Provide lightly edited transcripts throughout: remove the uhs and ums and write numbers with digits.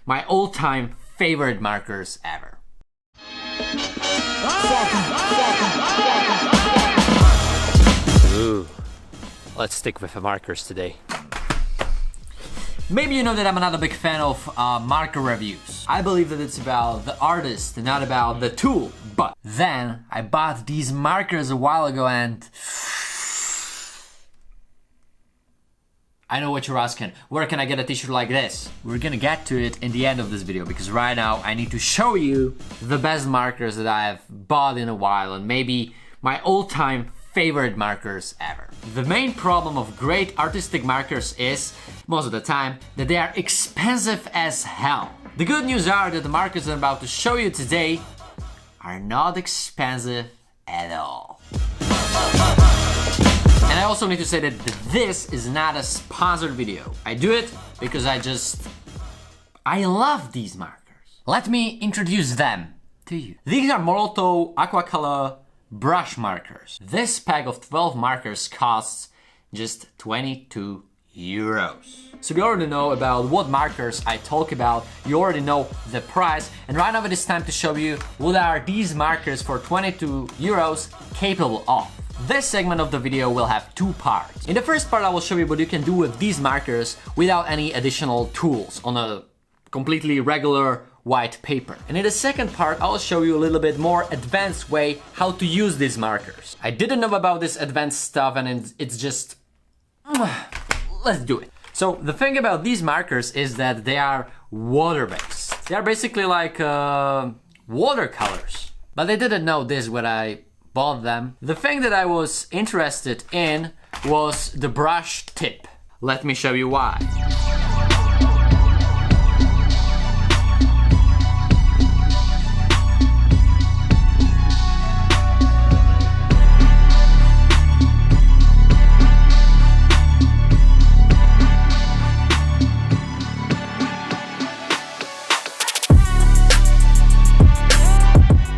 my all-time favorite markers ever. Ooh, let's stick with the markers today. Maybe you know that I'm not a big fan of marker reviews. I believe that it's about the artist and not about the tool. But then I bought these markers a while ago and I know what you're asking. Where can I get a t-shirt like this? We're gonna get to it in the end of this video because right now I need to show you the best markers that I have bought in a while and maybe my all-time favorite markers ever. The main problem of great artistic markers is, most of the time, that they are expensive as hell. The good news are that the markers I'm about to show you today are not expensive at all. And I also need to say that this is not a sponsored video. I do it because I love these markers. Let me introduce them to you. These are Molotow Aquacolor brush markers. This pack of 12 markers costs just 22 euros. So you already know about what markers I talk about, you already know the price, and right now it is time to show you what are these markers for 22 euros capable of. This segment of the video will have two parts. In the first part I will show you what you can do with these markers without any additional tools on a completely regular white paper. And in the second part I'll show you a little bit more advanced way how to use these markers. I didn't know about this advanced stuff and it's just... let's do it. So the thing about these markers is that they are water-based. They are basically like watercolors. But I didn't know this when I bought them. The thing that I was interested in was the brush tip. Let me show you why.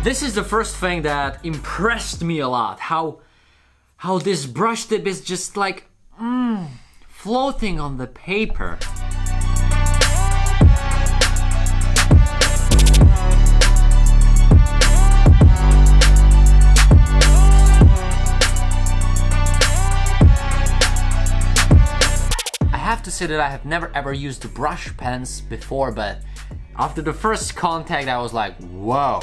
This is the first thing that impressed me a lot, how this brush tip is just like floating on the paper. I have to say that I have never ever used brush pens before, but after the first contact I was like, whoa.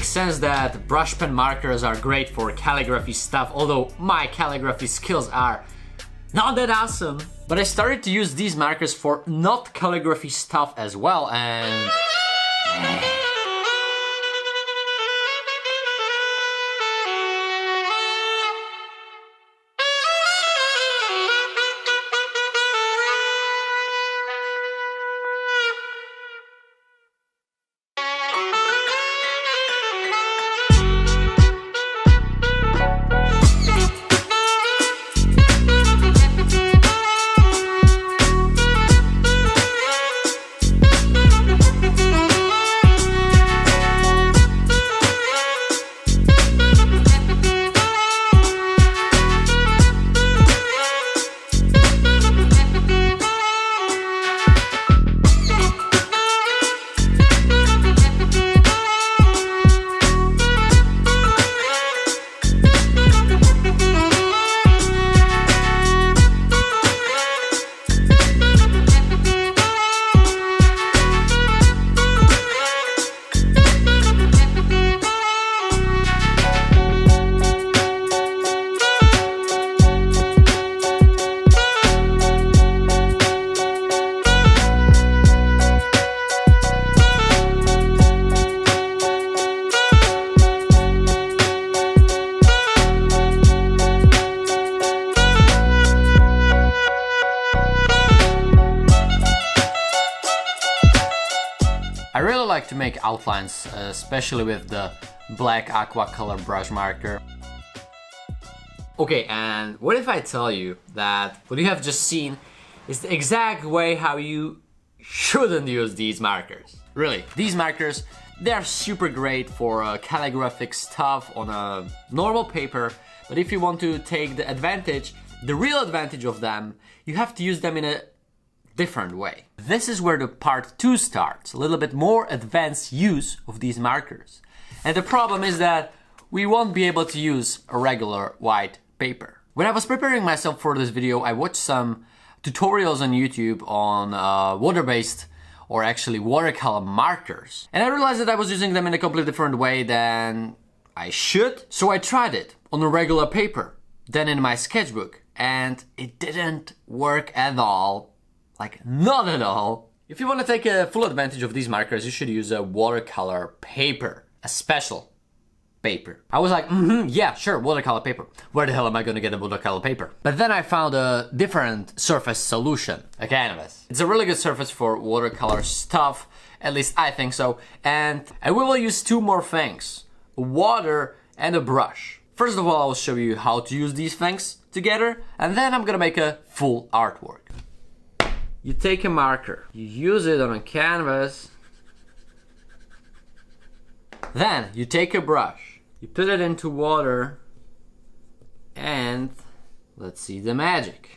Sense that brush pen markers are great for calligraphy stuff, although my calligraphy skills are not that awesome. But I started to use these markers for not calligraphy stuff as well, and really like to make outlines, especially with the black aqua color brush marker. Okay, and what if I tell you that what you have just seen is the exact way how you shouldn't use these markers? Really, these markers, they are super great for calligraphic stuff on a normal paper, but if you want to take the advantage, the real advantage of them, you have to use them in a different way. This is where the part 2 starts, a little bit more advanced use of these markers. And the problem is that we won't be able to use a regular white paper. When I was preparing myself for this video, I watched some tutorials on YouTube on water-based or actually watercolor markers. And I realized that I was using them in a completely different way than I should. So I tried it on a regular paper, then in my sketchbook, and it didn't work at all. Like, not at all. If you want to take a full advantage of these markers, you should use a watercolor paper, a special paper. I was like, yeah, sure, watercolor paper. Where the hell am I gonna get a watercolor paper? But then I found a different surface solution, a canvas. It's a really good surface for watercolor stuff, at least I think so. And we will use 2 more things, water and a brush. First of all, I will show you how to use these things together, and then I'm gonna make a full artwork. You take a marker, you use it on a canvas, then you take a brush, you put it into water, and let's see the magic.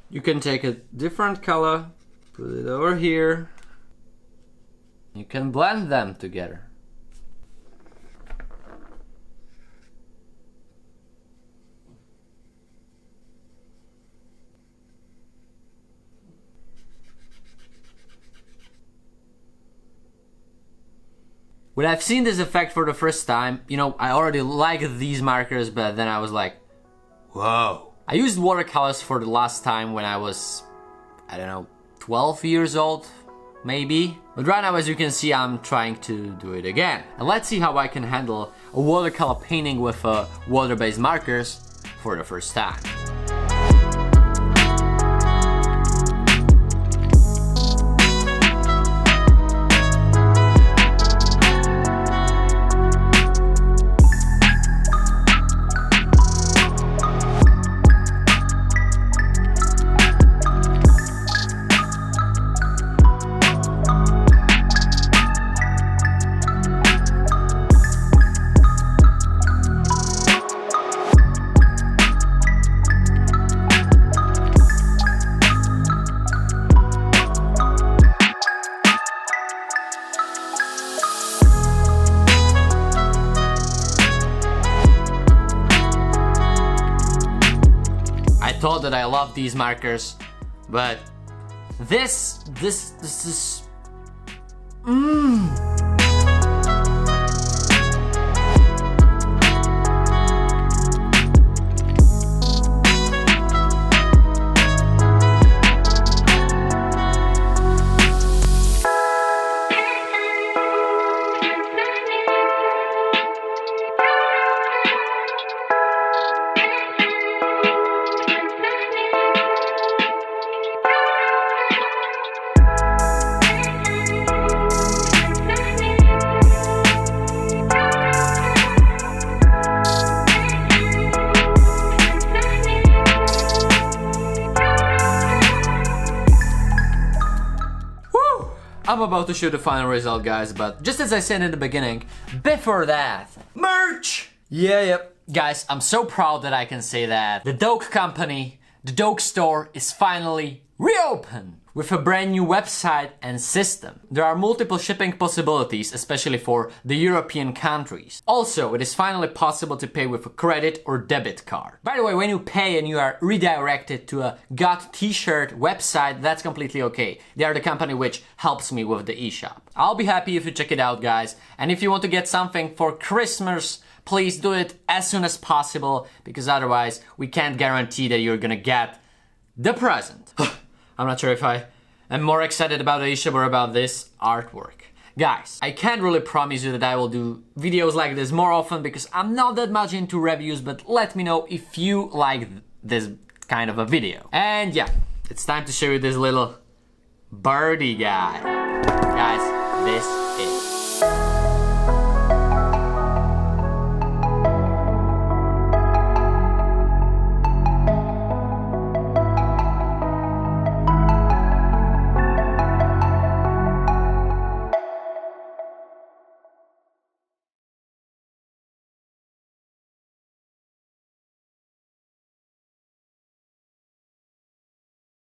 You can take a different color, put it over here, you can blend them together. When I've seen this effect for the first time, you know, I already liked these markers, but then I was like, whoa. I used watercolors for the last time when I was, I don't know, 12 years old, maybe. But right now, as you can see, I'm trying to do it again. And let's see how I can handle a watercolor painting with water-based markers for the first time. I thought that I love these markers, but this is I'm about to show the final result, guys, but just as I said in the beginning, before that, merch! Yep. Guys, I'm so proud that I can say that the Doke company, the Doke store, is finally reopened with a brand new website and system. There are multiple shipping possibilities, especially for the European countries. Also, it is finally possible to pay with a credit or debit card. By the way, when you pay and you are redirected to a Got T-shirt website, that's completely okay. They are the company which helps me with the eShop. I'll be happy if you check it out, guys. And if you want to get something for Christmas, please do it as soon as possible, because otherwise we can't guarantee that you're gonna get the present. I'm not sure if I am more excited about the eShop or about this artwork. Guys, I can't really promise you that I will do videos like this more often because I'm not that much into reviews, but let me know if you like this kind of a video. And yeah, it's time to show you this little birdie guy. Guys, this